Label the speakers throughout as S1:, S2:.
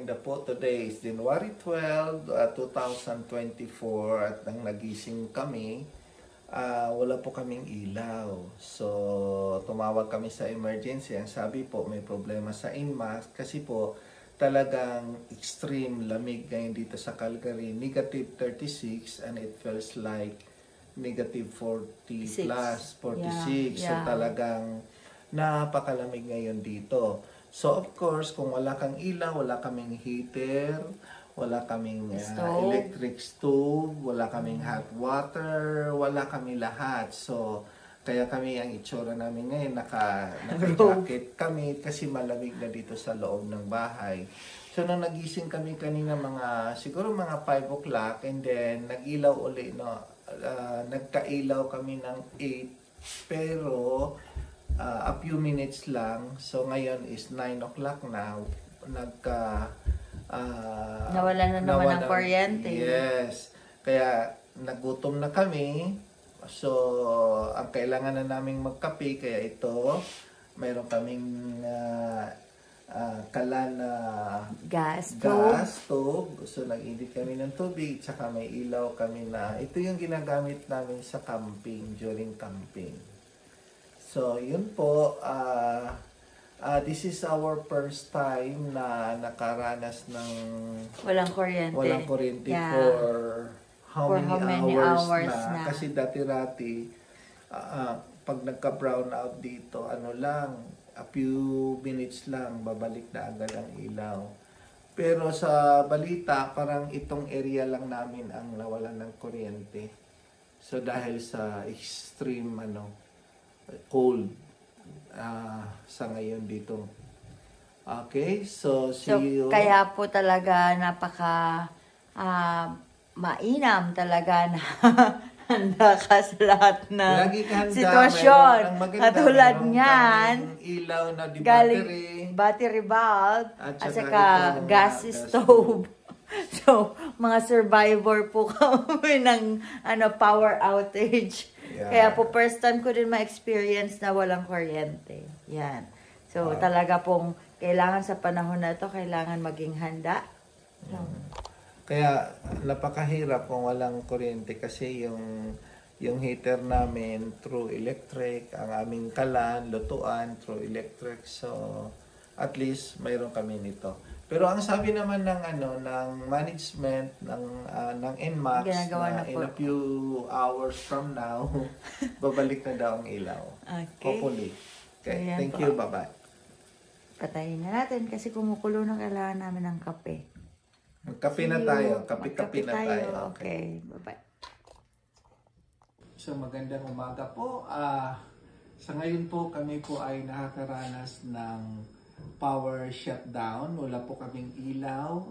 S1: maganda po. Today is January 12, 2024 at nang nagising kami, wala po kaming ilaw. So, tumawag kami sa emergency. Ang sabi po, may problema sa INMAX kasi po talagang extreme lamig ngayon dito sa Calgary. Negative 36 and it feels like negative 40 plus 46. So, talagang napakalamig ngayon dito. So, of course, kung wala kang ilaw, wala kaming heater, wala kaming electric stove, wala kaming hot water, wala kami lahat. So, kaya kami, ang itsura namin ngayon, naka-jacket kami kasi malamig na dito sa loob ng bahay. So, nung nagising kami kanina siguro mga 5 o'clock and then nag-ilaw uli, nagka-ilaw kami ng 8, pero a few minutes lang. So, ngayon is 9 o'clock na.
S2: Nawala na naman ang kuryente.
S1: Yes. Kaya, nagutom na kami. So, ang kailangan na naming magkape. Kaya ito, mayroon kaming kalan na gas stove. So, nag-init kami ng tubig. Tsaka may ilaw kami na. Ito yung ginagamit namin sa camping, during camping. So, yun po, this is our first time na nakaranas ng
S2: walang kuryente
S1: for how many hours na. Kasi dati-rati, pag nagka-brown out dito, a few minutes lang, babalik na agad ang ilaw. Pero sa balita, parang itong area lang namin ang nawalan ng kuryente. So, dahil sa extreme, cold sa ngayon dito. Okay, so see you.
S2: Kaya po talaga mainam talaga na handa ka sa lahat na sitwasyon. Katulad niyan,
S1: ilaw na di
S2: battery bulb, at saka gas stove. So, mga survivor po kami ng power outage. Yeah. Kaya po first time ko din ma-experience na walang kuryente. Yan. So, talaga pong kailangan sa panahon na ito, kailangan maging handa.
S1: Kaya napakahirap kung walang kuryente kasi yung heater namin through electric, ang aming kalan, lutuan through electric. So, at least mayroon kami nito. Pero ang sabi naman ng ng management ng NMAX na in a few hours from now babalik na daw ang ilaw.
S2: Okay.
S1: Hopefully. Okay. Thank you. Bye-bye.
S2: Patayin na natin kasi kumukulo na, kailangan namin ng kape.
S1: Magkape na tayo. Kape-kape na tayo.
S2: Okay. Bye-bye.
S1: So magandang umaga po. Sa ngayon po kami po ay nakakaranas ng power shutdown. Wala po kaming ilaw,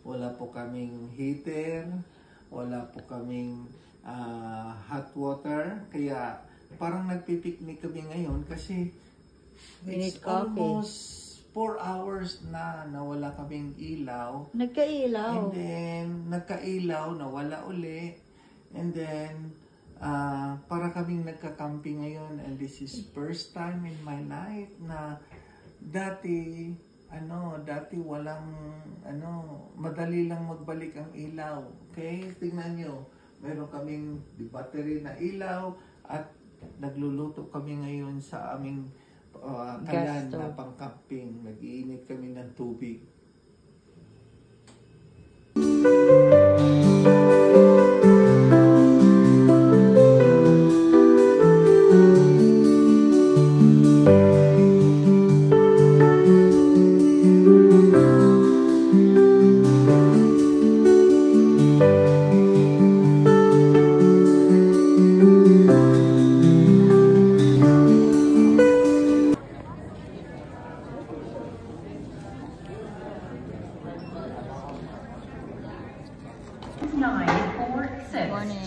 S1: wala po kaming heater, wala po kaming hot water. Kaya parang nagpipiknik kami ngayon kasi it's almost 4 hours na wala kaming ilaw.
S2: Nagkailaw.
S1: And then nagkailaw, nawala uli. And then para kaming nagka-camping ngayon, and this is first time in my life na dati walang madali lang magbalik ang ilaw. Okay? Tingnan nyo. Meron kaming battery na ilaw at nagluluto kami ngayon sa aming kalan na pang-camping. Nag-iinit kami ng tubig.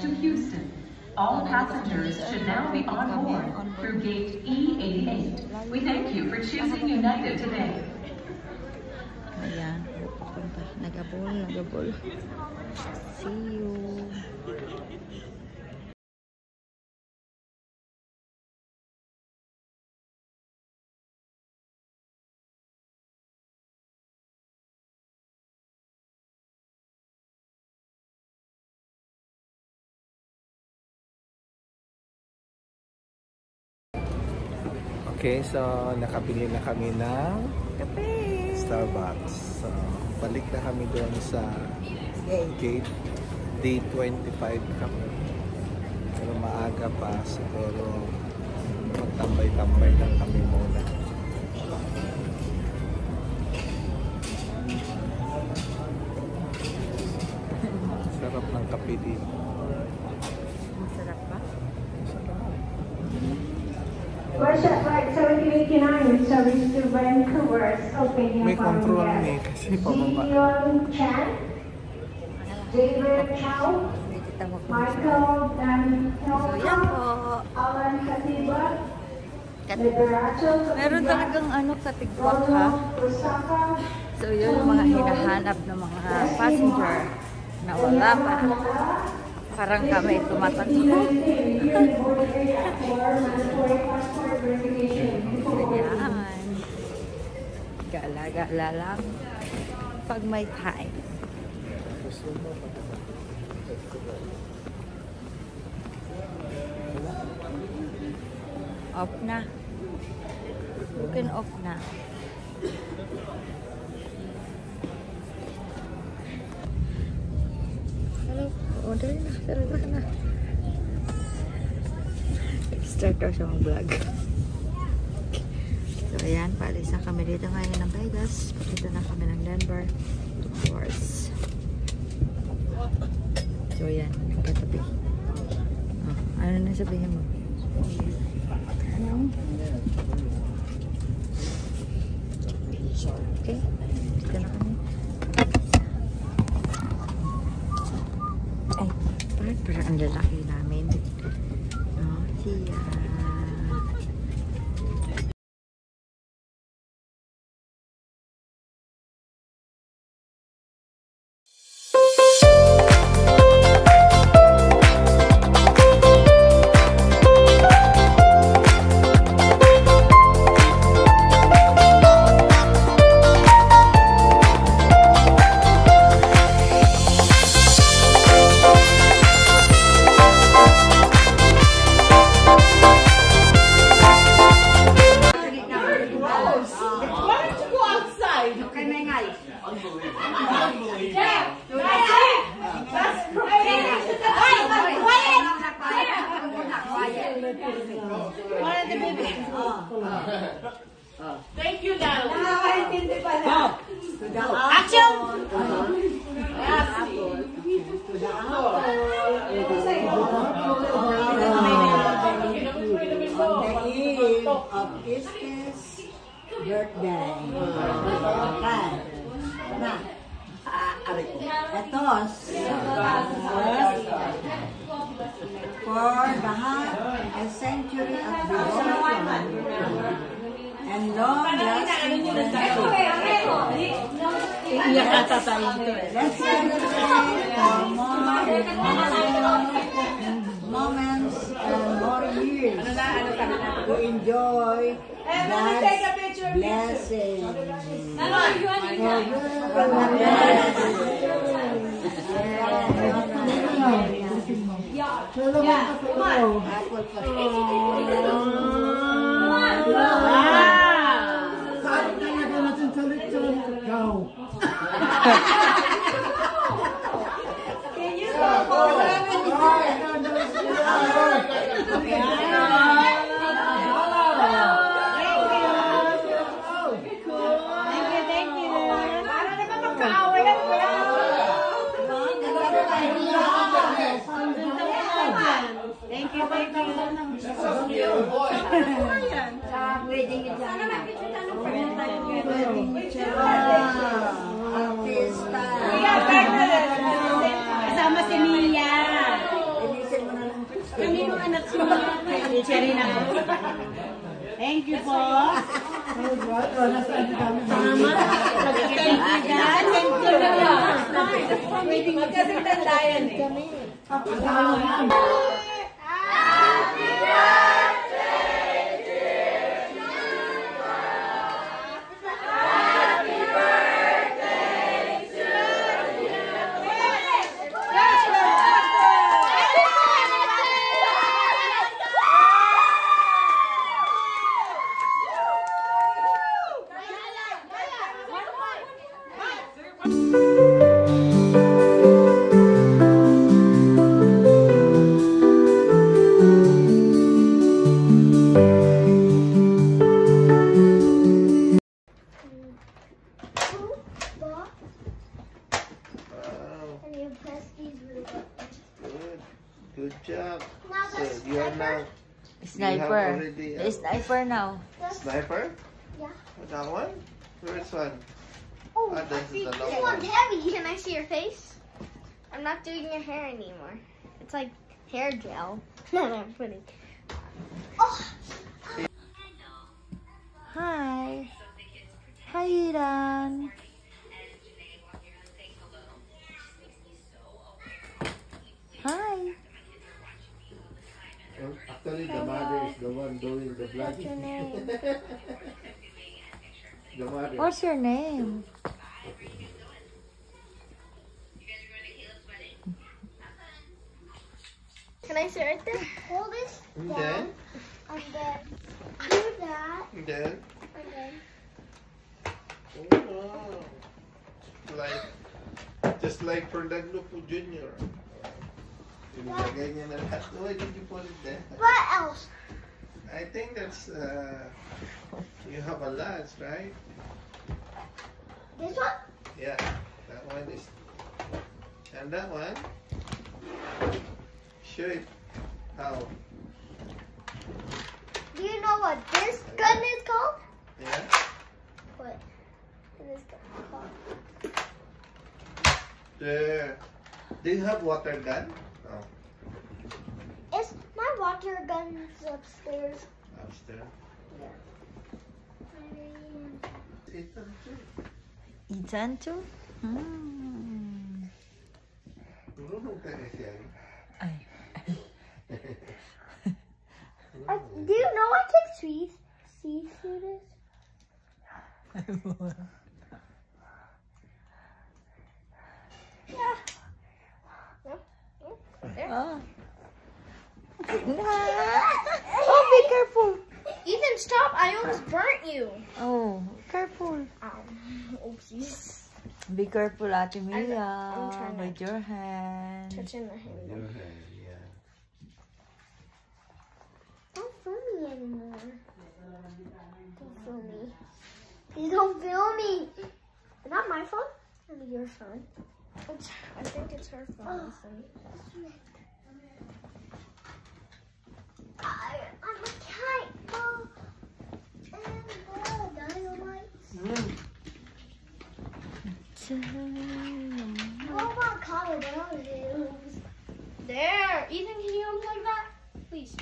S3: To Houston. All passengers should now be on board through gate E88. We thank you for choosing United today.
S2: Ayan, papunta. Nagabol. See you.
S1: Okay, so nakabili na kami ng
S2: Kape!
S1: Starbucks. So, balik na kami doon sa gate. Day 25 kami. Pero maaga pa, siguro magtambay-tambay lang kami muna. Sarap ng kape dito.
S2: Masarap ba?
S4: Russia Flight 1789 service to Vancouver is opening
S1: May
S4: upon
S1: control
S4: guests.
S1: ni kasi pababa.
S4: Zion Chan, David Chow,
S2: Hindi kita
S4: Michael Dan
S2: So, yan po.
S4: Alan Katiba,
S2: Kat-
S4: Liberato
S2: Meron talagang ano, katigwak ha.
S4: Osaka,
S2: So, yun yung mga hinahanap ng mga passenger na wala pa. Parang kami tumatakbo. Ayan. Gala-gala lang pag may time. Off na. You can off na. Hello. Order na. Tara na. Start daw siya mag-vlog. So, ayan. Paalis na kami dito ngayon ng Vegas. Dito na kami ng Denver. 2 hours. So, ayan. Katabi. Oh, ano na sabihin mo? Okay. Dito na kami. Ay, parang ang lalaki namin. Oh, siya.
S5: Thank you, Lalo.
S4: Action!
S6: Of Christmas birthday. Na. Etos. For the half a century of devotion and long-lasting friendship. Let's celebrate for moments and more years to enjoy God's blessing.
S4: Kasama si Mia. Kami mga anak si Mia. Cherry na ako. Thank you po. Mama, thank you dad. Thank you. Magkasing tandayan eh.
S7: press these really good.
S1: Good. Good job.
S7: Now
S1: So
S7: the
S1: you are now
S2: Sniper.
S1: already,
S2: The sniper now.
S1: sniper?
S7: Yeah.
S1: That one? Which one?
S7: Oh,
S1: Ah, this is the
S7: this
S1: long
S7: one's
S1: one.
S7: heavy. Can I see your face? I'm not doing your hair anymore. It's like hair gel. No, I'm putting. Oh.
S2: Hi. Hi, Iran. Hi.
S1: Actually, the mother is the one doing the
S7: What's your
S1: vlogging.
S7: name?
S1: The mother.
S2: What's your name?
S7: Can I sit right there? Hold it
S1: And
S7: down.
S1: then,
S7: And then do that.
S1: and then,
S7: And then.
S1: oh, like, just like Fernando Jr. Ilagay niya na lahat. Why did you put it there?
S7: What else?
S1: I think that's, you have a last, right?
S7: This one?
S1: Yeah, that one is, and that one, show it how,
S7: Do you know what this gun is called?
S1: yeah?
S7: What is this gun called?
S1: There. Do you have water gun? Oh,
S7: It's my water gun's upstairs.
S1: upstairs.
S7: Yeah.
S1: Ito too.
S2: Ethan too? Hmm.
S1: Marunong ka na siya.
S2: Ay.
S7: Do you know I can see through this? Yeah.
S2: Oh. Oh, be careful.
S7: Ethan, stop! I almost burnt you.
S2: Oh, careful.
S7: Oopsies.
S2: Be careful, Ate
S7: I'm
S2: Mia,
S7: trying not
S2: with your hand.
S7: Touching the handle.
S1: Your hand, yeah.
S7: Don't film me anymore. Don't film me. Please don't film me. Not my phone. Or your phone. I think it's her phone. I'm a cat. Oh. And dynamite. What about college? There. Ethan, can you unplug that? Please.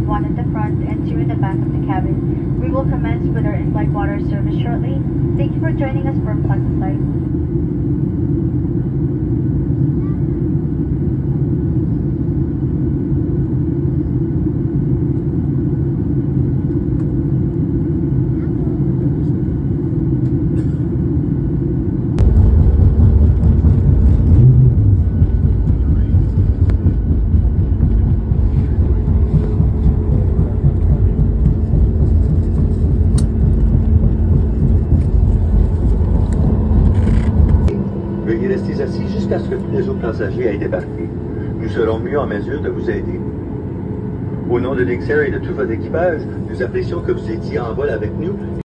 S2: One at the front and two in the back of the cabin. We will commence with our in-flight water service shortly. Thank you for joining us for a pleasant flight.
S8: jusqu'à ce que tous les autres passagers aient débarqué. Nous serons mieux en mesure de vous aider. Au nom de Dixer et de tout votre équipage, nous apprécions que vous étiez en vol avec nous